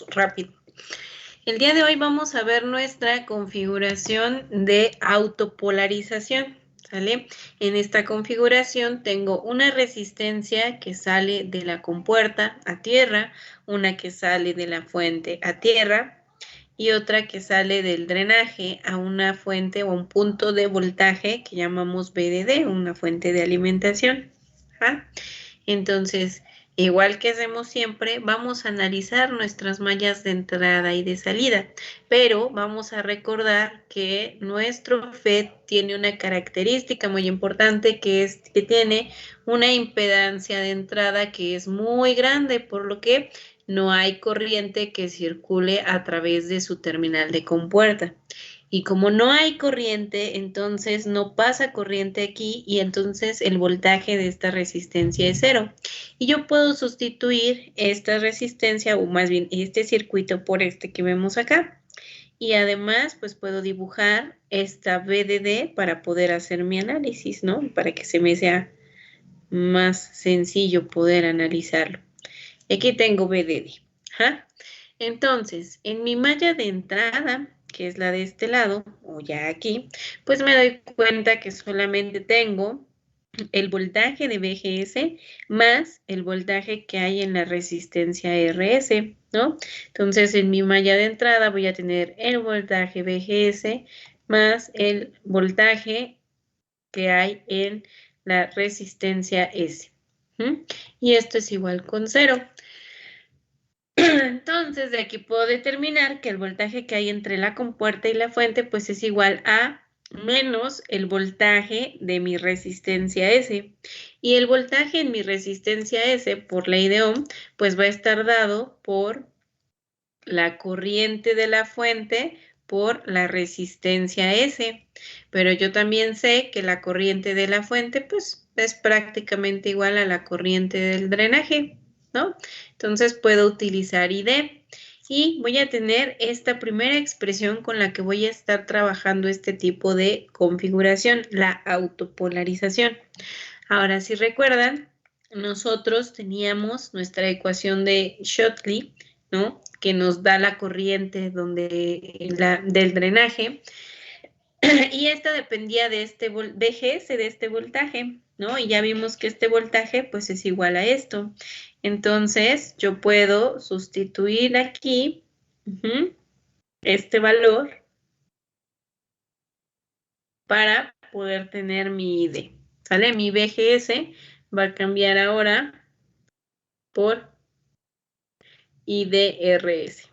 rápido. El día de hoy vamos a ver nuestra configuración de autopolarización, ¿sale? En esta configuración tengo una resistencia que sale de la compuerta a tierra, una que sale de la fuente a tierra y otra que sale del drenaje a una fuente o un punto de voltaje que llamamos VDD, una fuente de alimentación. ¿Ah? Entonces, igual que hacemos siempre, vamos a analizar nuestras mallas de entrada y de salida, pero vamos a recordar que nuestro FET tiene una característica muy importante que es que tiene una impedancia de entrada que es muy grande, por lo que no hay corriente que circule a través de su terminal de compuerta. Y como no hay corriente, entonces no pasa corriente aquí y entonces el voltaje de esta resistencia es 0. Y yo puedo sustituir esta resistencia o más bien este circuito por este que vemos acá. Y además pues puedo dibujar esta VDD para poder hacer mi análisis, ¿no? Para que se me sea más sencillo poder analizarlo. Aquí tengo VDD. ¿Ah? Entonces, en mi malla de entrada, que es la de este lado, o ya aquí, pues me doy cuenta que solamente tengo el voltaje de VGS más el voltaje que hay en la resistencia RS, ¿no? Entonces, en mi malla de entrada voy a tener el voltaje VGS más el voltaje que hay en la resistencia S. Y esto es igual con 0. Entonces, de aquí puedo determinar que el voltaje que hay entre la compuerta y la fuente, pues es igual a menos el voltaje de mi resistencia S. Y el voltaje en mi resistencia S, por ley de Ohm, pues va a estar dado por la corriente de la fuente por la resistencia S. Pero yo también sé que la corriente de la fuente, pues, es prácticamente igual a la corriente del drenaje, ¿no? Entonces puedo utilizar ID y voy a tener esta primera expresión con la que voy a estar trabajando este tipo de configuración, la autopolarización. Ahora, si recuerdan, nosotros teníamos nuestra ecuación de Schottky, ¿no? Que nos da la corriente del drenaje. Y esta dependía de este VGS, de este voltaje, ¿no? Y ya vimos que este voltaje, pues, es igual a esto. Entonces, yo puedo sustituir aquí este valor para poder tener mi ID, ¿sale? Mi VGS va a cambiar ahora por IDRS.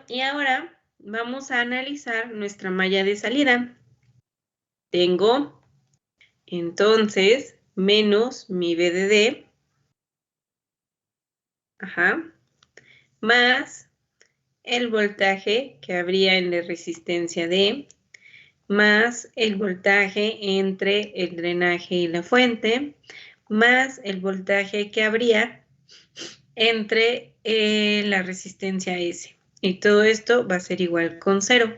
Y ahora vamos a analizar nuestra malla de salida. Tengo entonces menos mi VDD, más el voltaje que habría en la resistencia D, más el voltaje entre el drenaje y la fuente, más el voltaje que habría entre la resistencia S. Y todo esto va a ser igual con 0.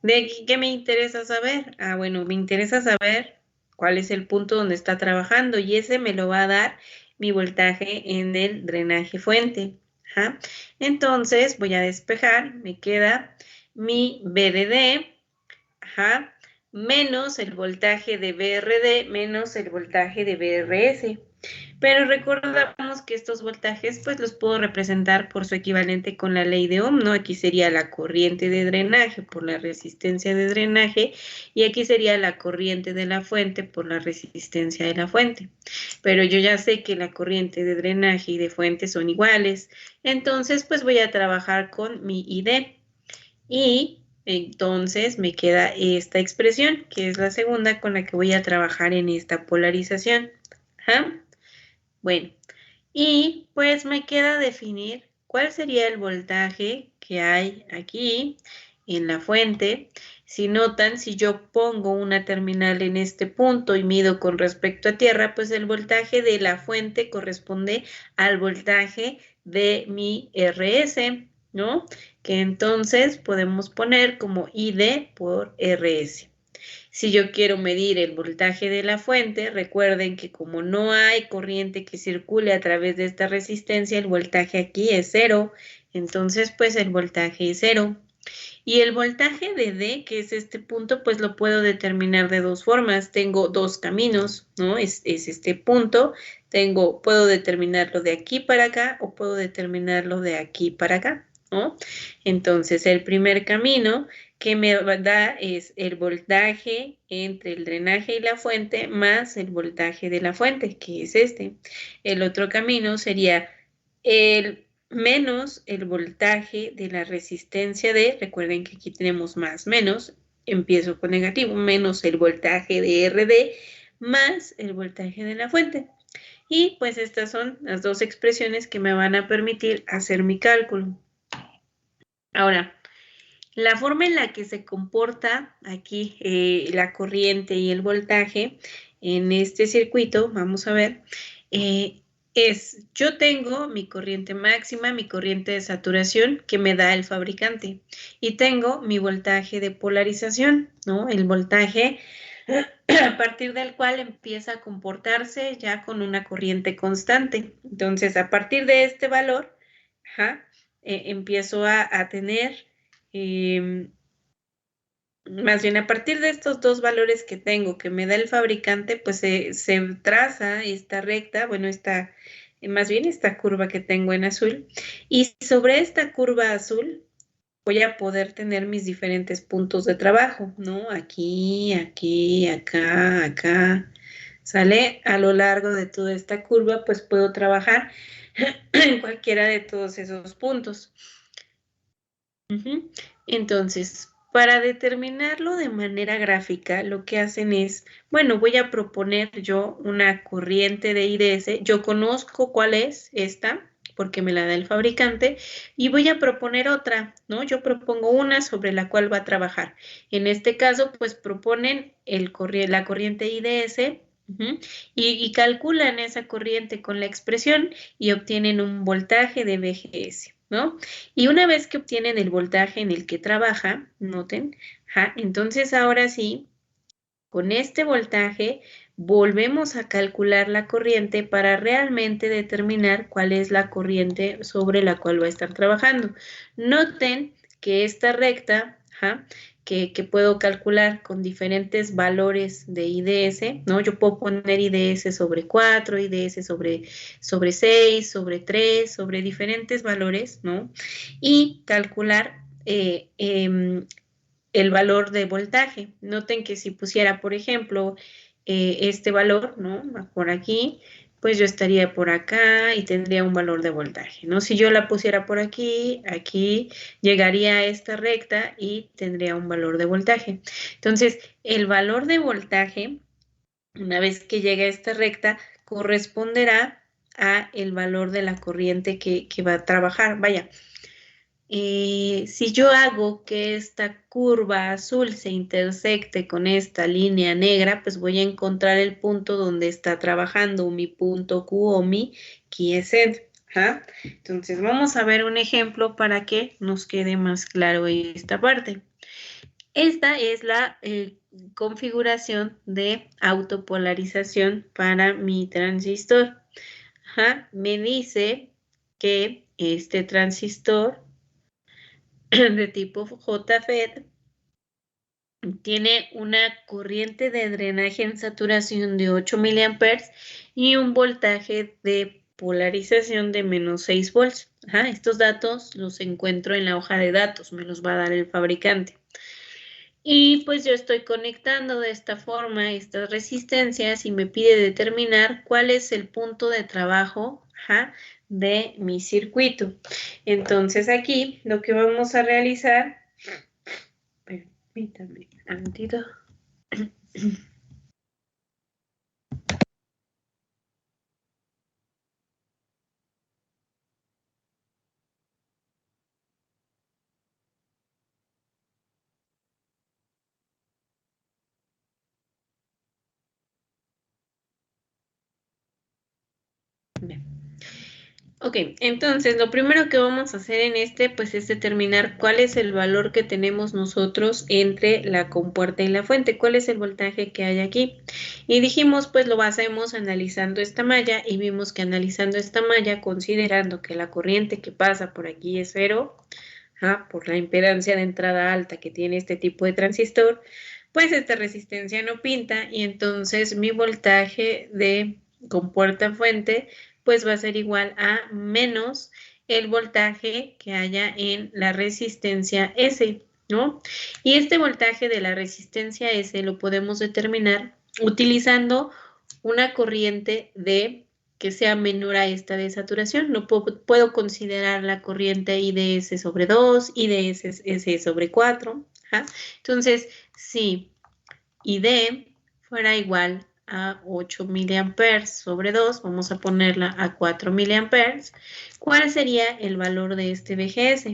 ¿De aquí qué me interesa saber? Bueno, me interesa saber cuál es el punto donde está trabajando y ese me lo va a dar mi voltaje en el drenaje fuente. Entonces voy a despejar, me queda mi VDD, menos el voltaje de VRD, menos el voltaje de VRS. Pero recordamos que estos voltajes pues los puedo representar por su equivalente con la ley de Ohm, ¿no? Aquí sería la corriente de drenaje por la resistencia de drenaje y aquí sería la corriente de la fuente por la resistencia de la fuente. Pero yo ya sé que la corriente de drenaje y de fuente son iguales, entonces pues voy a trabajar con mi ID. Y entonces me queda esta expresión, que es la segunda con la que voy a trabajar en esta polarización. Bueno, y pues me queda definir cuál sería el voltaje que hay aquí en la fuente. Si notan, si yo pongo una terminal en este punto y mido con respecto a tierra, pues el voltaje de la fuente corresponde al voltaje de mi RS, ¿no? Que entonces podemos poner como ID por RS. Si yo quiero medir el voltaje de la fuente, recuerden que como no hay corriente que circule a través de esta resistencia, el voltaje aquí es 0. Entonces, pues el voltaje es 0. Y el voltaje de D, que es este punto, pues lo puedo determinar de dos formas. Tengo dos caminos, ¿no? Es este punto. Puedo determinarlo de aquí para acá o puedo determinarlo de aquí para acá, ¿no? Entonces, el primer camino que me da es el voltaje entre el drenaje y la fuente más el voltaje de la fuente, que es este. El otro camino sería el menos el voltaje de la resistencia de, recuerden que aquí tenemos más menos, empiezo con negativo, menos el voltaje de RD más el voltaje de la fuente. Y pues estas son las dos expresiones que me van a permitir hacer mi cálculo. Ahora, la forma en la que se comporta aquí la corriente y el voltaje en este circuito, vamos a ver, yo tengo mi corriente máxima, mi corriente de saturación que me da el fabricante y tengo mi voltaje de polarización, ¿no? El voltaje a partir del cual empieza a comportarse ya con una corriente constante. Entonces, a partir de este valor, empiezo a tener más bien a partir de estos dos valores que tengo, que me da el fabricante, pues se traza esta recta, bueno, más bien esta curva que tengo en azul, y sobre esta curva azul voy a poder tener mis diferentes puntos de trabajo, ¿no? Aquí, aquí, acá, acá, ¿sale? A lo largo de toda esta curva, pues puedo trabajar en cualquiera de todos esos puntos. Entonces, para determinarlo de manera gráfica, lo que hacen es, bueno, voy a proponer yo una corriente de IDS. Yo conozco cuál es esta, porque me la da el fabricante, y voy a proponer otra, ¿no? Yo propongo una sobre la cual va a trabajar. En este caso, pues proponen la corriente IDS, y calculan esa corriente con la expresión y obtienen un voltaje de VGS, ¿no? Y una vez que obtienen el voltaje en el que trabaja, noten, entonces ahora sí, con este voltaje volvemos a calcular la corriente para realmente determinar cuál es la corriente sobre la cual va a estar trabajando. Noten que esta recta, que puedo calcular con diferentes valores de IDS, ¿no? Yo puedo poner IDS sobre 4, IDS sobre 6, sobre 3, sobre diferentes valores, ¿no? Y calcular el valor de voltaje. Noten que si pusiera, por ejemplo, este valor, ¿no? Por aquí, pues yo estaría por acá y tendría un valor de voltaje, ¿no? Si yo la pusiera por aquí, aquí llegaría a esta recta y tendría un valor de voltaje. Entonces, el valor de voltaje, una vez que llegue a esta recta, corresponderá a el valor de la corriente que va a trabajar. Vaya, si yo hago que esta curva azul se intersecte con esta línea negra, pues voy a encontrar el punto donde está trabajando mi punto Q o mi quiescent. Entonces vamos a ver un ejemplo para que nos quede más claro esta parte. Esta es la configuración de autopolarización para mi transistor. Me dice que este transistor de tipo JFET tiene una corriente de drenaje en saturación de 8 miliamperes y un voltaje de polarización de menos 6 volts. Estos datos los encuentro en la hoja de datos, me los va a dar el fabricante. Y pues yo estoy conectando de esta forma estas resistencias y me pide determinar cuál es el punto de trabajo de mi circuito. Entonces aquí lo que vamos a realizar, permítame un momentito. Ok, entonces lo primero que vamos a hacer en pues es determinar cuál es el valor que tenemos nosotros entre la compuerta y la fuente, cuál es el voltaje que hay aquí. Y dijimos, pues lo hacemos analizando esta malla y vimos que analizando esta malla, considerando que la corriente que pasa por aquí es cero, por la impedancia de entrada alta que tiene este tipo de transistor, pues esta resistencia no pinta y entonces mi voltaje de compuerta fuente pues va a ser igual a menos el voltaje que haya en la resistencia S, ¿no? Y este voltaje de la resistencia S lo podemos determinar utilizando una corriente de que sea menor a esta de saturación. No puedo considerar la corriente IDS sobre 2, IDS sobre 4. Entonces, si ID fuera igual a 8 miliamperes sobre 2, vamos a ponerla a 4 miliamperes, ¿cuál sería el valor de este VGS?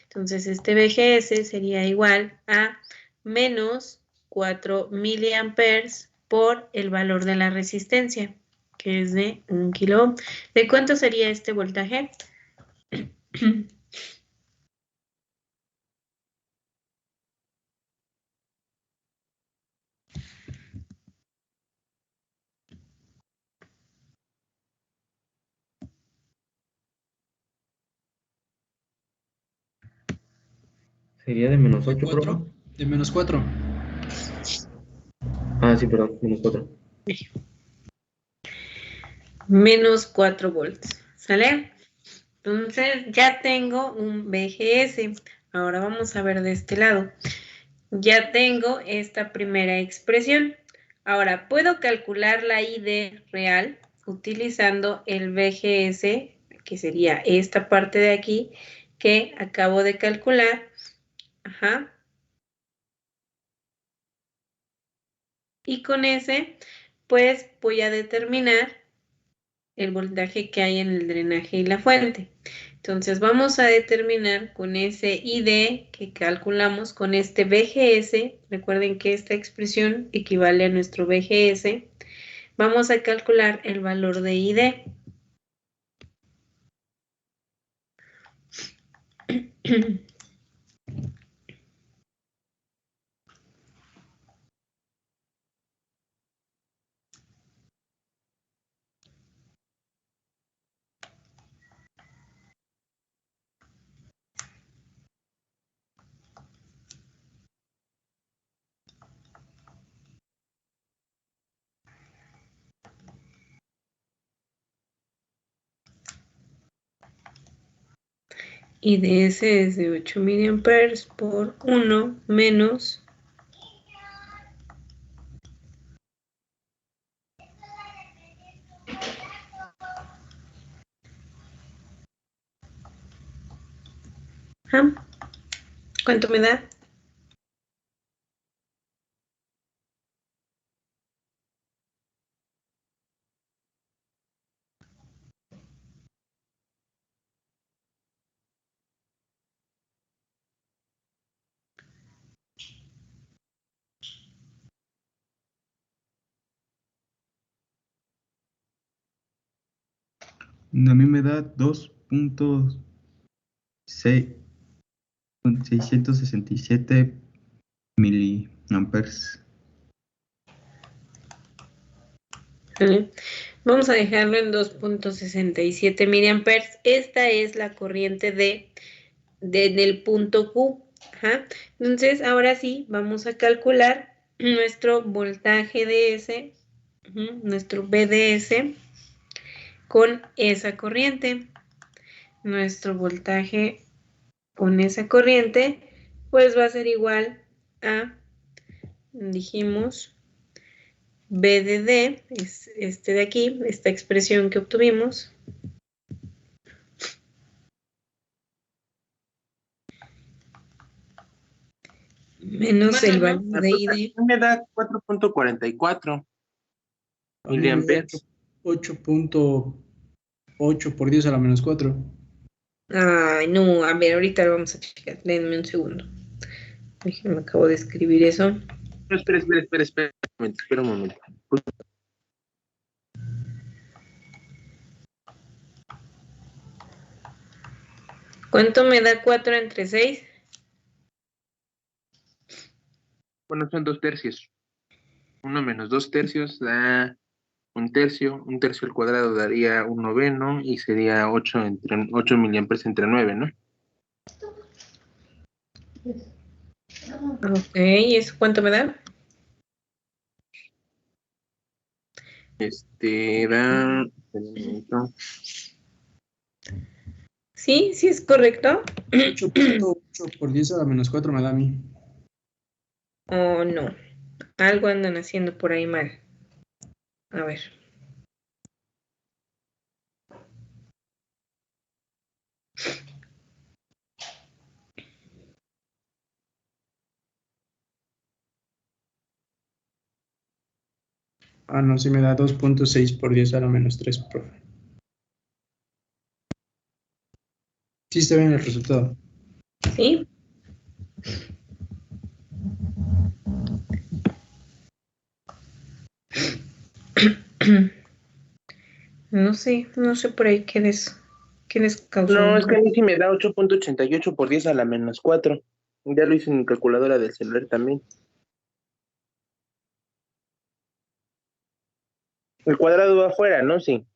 Entonces, este VGS sería igual a menos 4 miliamperes por el valor de la resistencia, que es de 1 kilo ohm. ¿De cuánto sería este voltaje? Sería de menos ¿De 8, 4? profe. De menos 4. Ah, sí, perdón, menos 4. Menos 4 volts, ¿sale? Entonces ya tengo un VGS. Ahora vamos a ver de este lado. Ya tengo esta primera expresión. Ahora, puedo calcular la ID real utilizando el VGS, que sería esta parte de aquí que acabo de calcular. Y con ese, pues voy a determinar el voltaje que hay en el drenaje y la fuente. Entonces vamos a determinar con ese ID que calculamos con este VGS, recuerden que esta expresión equivale a nuestro VGS, vamos a calcular el valor de ID. IDS es de 8 miliamperes por 1 menos ¿cuánto me da? A mí me da 2.667 miliamperes. ¿Vale? Vamos a dejarlo en 2.67 miliamperes. Esta es la corriente del punto Q. Entonces, ahora sí, vamos a calcular nuestro voltaje DS, nuestro BDS, con esa corriente. Nuestro voltaje con esa corriente, pues va a ser igual a, dijimos, BDD, es este de aquí, esta expresión que obtuvimos, menos el valor de ID. Me da 4.44 miliamperes. 8.8 por 10 a la menos 4. Ay, no, a ver, ahorita lo vamos a checar. Denme un segundo. Déjenme, acabo de escribir eso. Espera un momento. ¿Cuánto me da 4 entre 6? Bueno, son 2 tercios. 1 menos 2 tercios da 1 tercio. 1 tercio al cuadrado daría 1 noveno y sería 8 miliamperes entre 9, ¿no? Ok, ¿y eso cuánto me da? Da... espera un momento. Sí, sí es correcto. 8.8 por 10 a la menos 4 me da a mí. Oh, no. Algo andan haciendo por ahí mal. A ver. Ah, no, sí me da 2.6 por 10 a la menos 3, profe. Sí está bien el resultado. ¿Sí? No sé por ahí qué les causó. No, es que a mí sí me da 8.88 por 10 a la menos 4. Ya lo hice en mi calculadora del celular también. El cuadrado va afuera, ¿no? Sí.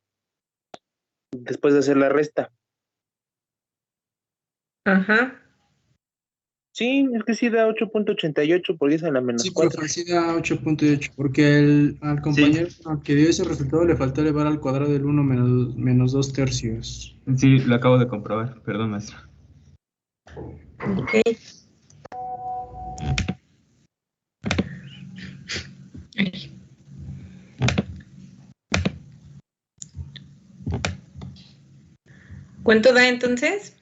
Después de hacer la resta. Ajá. Sí, es que sí da 8.88 por 10 a la menos Sí, 4. profe, sí da 8.8, porque al compañero que dio ese resultado le faltó elevar al cuadrado del 1 menos 2 tercios. Sí, lo acabo de comprobar. Perdón, maestro. Ok. Ay. ¿Cuánto da entonces?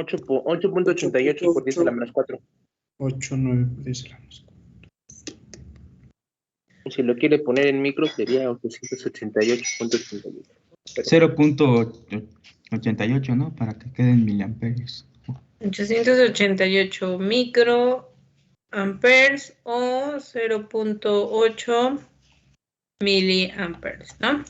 8.88 por 10 a la menos 4. 8.9 por 10 a la menos 4. Si lo quiere poner en micro sería 888.88. 0.88, ¿no? Para que queden miliamperios. 888 microamperes o 0.8 miliamperes, ¿no?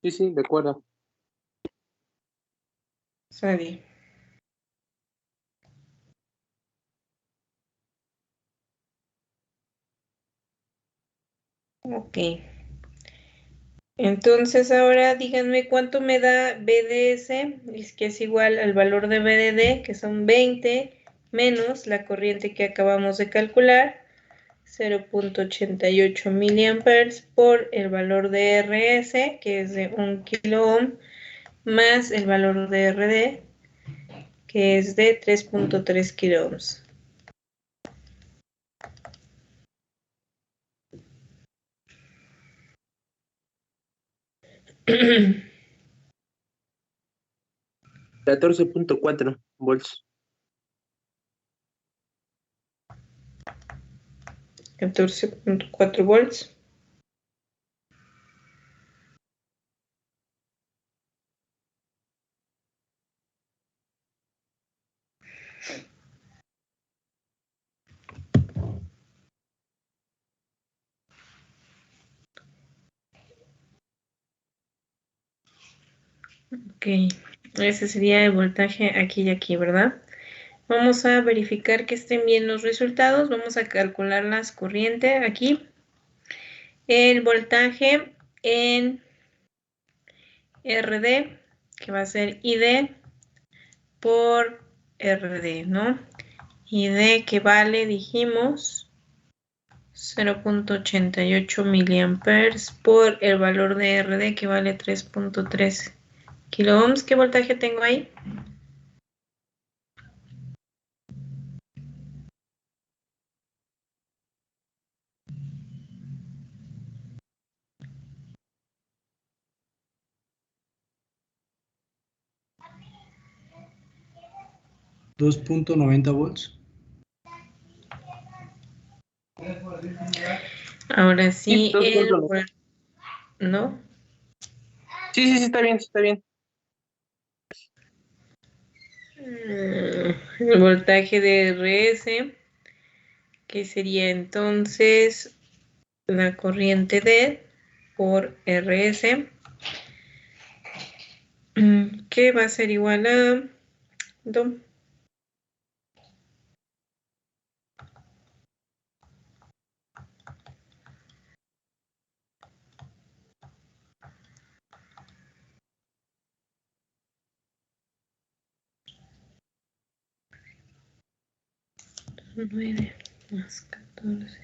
Sí, de acuerdo. Sale. Ok. Entonces ahora díganme cuánto me da BDS, es que es igual al valor de BDD, que son 20 menos la corriente que acabamos de calcular, 0.88 miliamperes por el valor de RS, que es de 1 kilo ohm, más el valor de RD, que es de 3.3 kilo ohms. $14.4 volts. 14.4 volts. Ok, ese sería el voltaje aquí y aquí, ¿verdad? Vamos a verificar que estén bien los resultados. Vamos a calcular las corrientes aquí. El voltaje en RD, que va a ser ID por RD, ¿no? ID que vale, dijimos, 0.88 miliamperes por el valor de RD que vale 3.3 kilo ohms. ¿Qué voltaje tengo ahí? ¿2.90 volts? Ahora sí, Sí, 2.9. ¿no? Sí, está bien, está bien. El voltaje de RS que sería entonces la corriente D por RS, que va a ser igual a do, nueve más 14.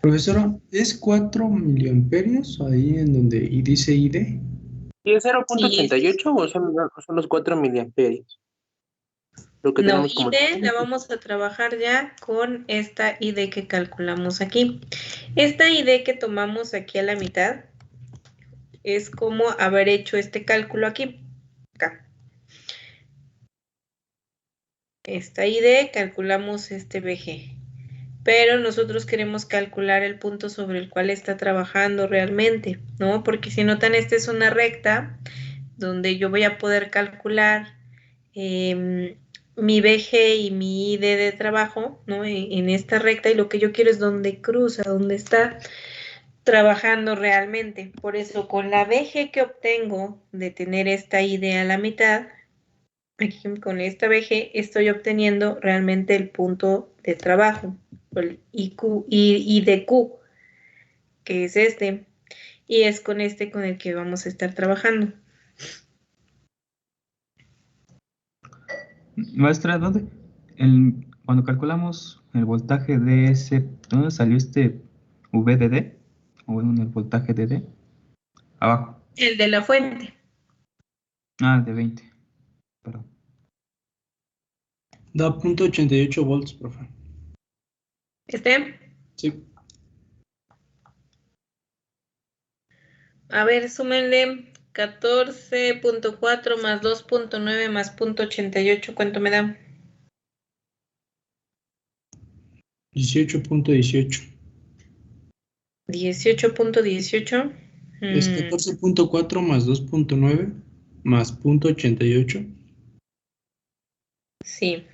Profesora, ¿es 4 miliamperios ahí en donde y dice ID? ¿Y es Sí, 0.88 o son los 4 miliamperios? Lo que no, tenemos como... ID la vamos a trabajar ya con esta ID que calculamos aquí. Esta ID que tomamos aquí a la mitad es como haber hecho este cálculo aquí, acá. Esta ID calculamos este BG, pero nosotros queremos calcular el punto sobre el cual está trabajando realmente, ¿no? Porque si notan, esta es una recta donde yo voy a poder calcular mi BG y mi ID de trabajo, ¿no? En esta recta, y lo que yo quiero es donde cruza, donde está trabajando realmente. Por eso, con la BG que obtengo de tener esta ID a la mitad, aquí con esta BG estoy obteniendo realmente el punto de trabajo, el IQ, IDQ, que es este, y es con este con el que vamos a estar trabajando. Maestra, ¿dónde? Cuando calculamos el voltaje de ese, ¿dónde salió este VDD? O bueno, el voltaje de D. Abajo. El de la fuente. Ah, de 20. Perdón. Da 0.88 volts, profe. ¿Este? Sí. A ver, súmenle 14.4 más 2.9 más 0.88, ¿cuánto me da? 18.18. 18.18. Es 14.4 más 2.9 más 0.88. Sí,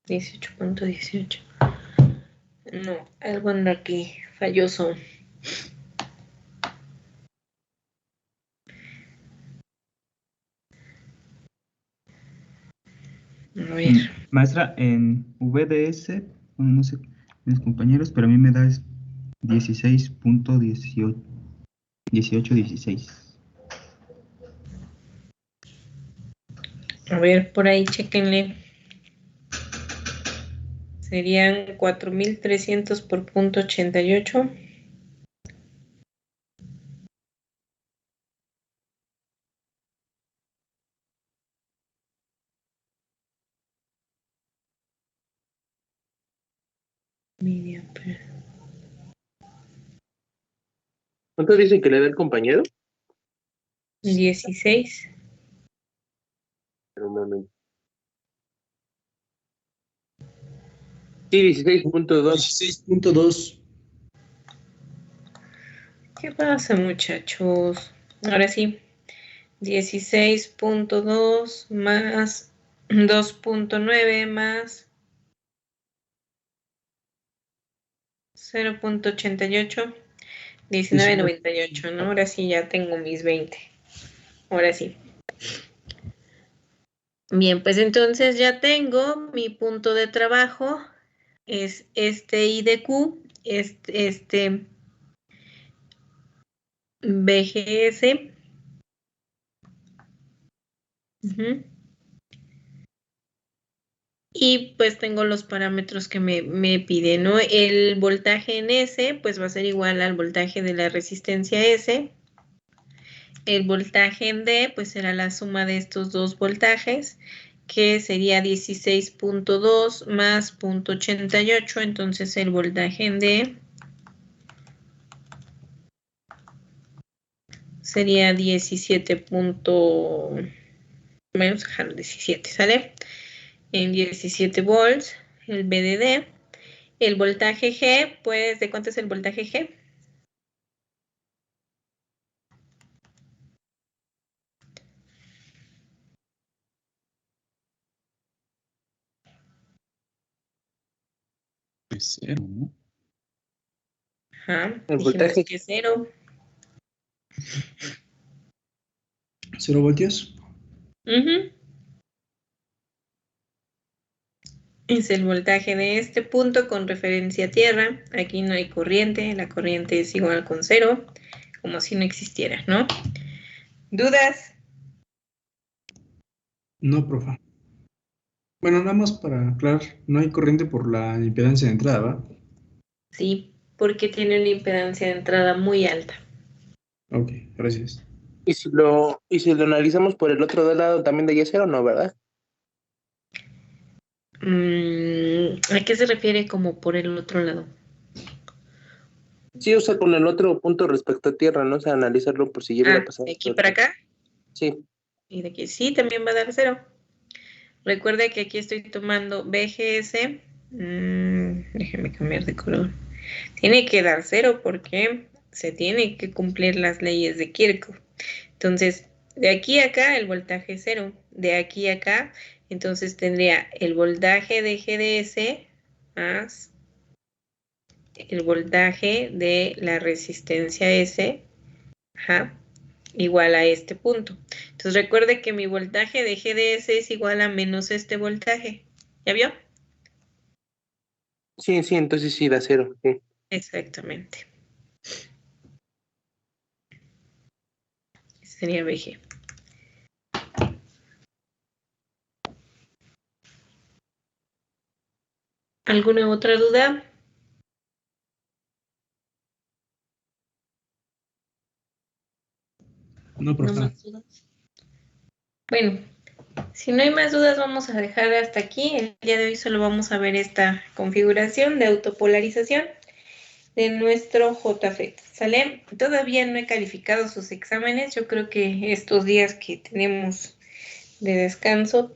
18.18. No, algo anda aquí, falloso. A ver. Maestra, en VDS, bueno, no sé, mis compañeros, pero a mí me da 16.18, 16. A ver, por ahí, chéquenle. Serían 4.300 por 0.88. Miliamperes. ¿Cuánto dice que le da el compañero? 16. Pero un momento. Sí, 16.2. 16.2. ¿Qué pasa, muchachos? Ahora sí. 16.2 más 2.9 más 0.88, 19.98, ¿no? Ahora sí ya tengo mis 20. Ahora sí. Bien, pues entonces ya tengo mi punto de trabajo. Es este IDQ, este BGS. Y pues tengo los parámetros que me pide, ¿no? El voltaje en S, pues va a ser igual al voltaje de la resistencia S. El voltaje en D, pues será la suma de estos dos voltajes, que sería 16.2 más 0.88. Entonces el voltaje en D sería 17. Menos dejar 17, ¿sale? En 17 volts, el VDD. El voltaje G, pues, ¿de cuánto es el voltaje G? es cero, ¿no? Ajá, El dijimos voltaje. que 0. 0 voltios. Ujú. Es el voltaje de este punto con referencia a tierra. Aquí no hay corriente, la corriente es igual con 0, como si no existiera, ¿no? ¿Dudas? No, profa. Bueno, nada más para aclarar, no hay corriente por la impedancia de entrada, ¿va? Sí, porque tiene una impedancia de entrada muy alta. Ok, gracias. Y si lo analizamos por el otro lado, también daría 0, ¿no, verdad? ¿A qué se refiere como por el otro lado? Sí, o sea, con el otro punto respecto a tierra, ¿no? O sea, analizarlo por si llega a pasar. De aquí para acá. Sí. Y de aquí sí, también va a dar 0. Recuerda que aquí estoy tomando BGS. Déjeme cambiar de color. Tiene que dar 0 porque se tiene que cumplir las leyes de Kirchhoff. Entonces, de aquí a acá el voltaje es 0. De aquí a acá, entonces tendría el voltaje de GDS más el voltaje de la resistencia S, ajá, igual a este punto. Entonces recuerde que mi voltaje de GDS es igual a menos este voltaje. ¿Ya vio? Sí, entonces sí da 0. Sí. Exactamente. Sería BG. ¿Alguna otra duda? No, ¿No profe. más dudas? Bueno, si no hay más dudas, vamos a dejar hasta aquí. El día de hoy solo vamos a ver esta configuración de autopolarización de nuestro JFET, ¿sale? Todavía no he calificado sus exámenes. Yo creo que estos días que tenemos de descanso,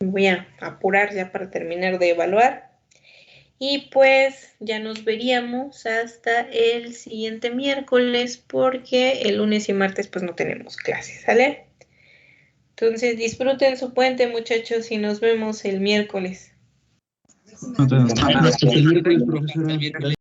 me voy a apurar ya para terminar de evaluar. Y pues ya nos veríamos hasta el siguiente miércoles porque el lunes y martes pues no tenemos clases, ¿sale? Entonces disfruten su puente, muchachos, y nos vemos el miércoles. No tenemos. Hasta el miércoles, profesora.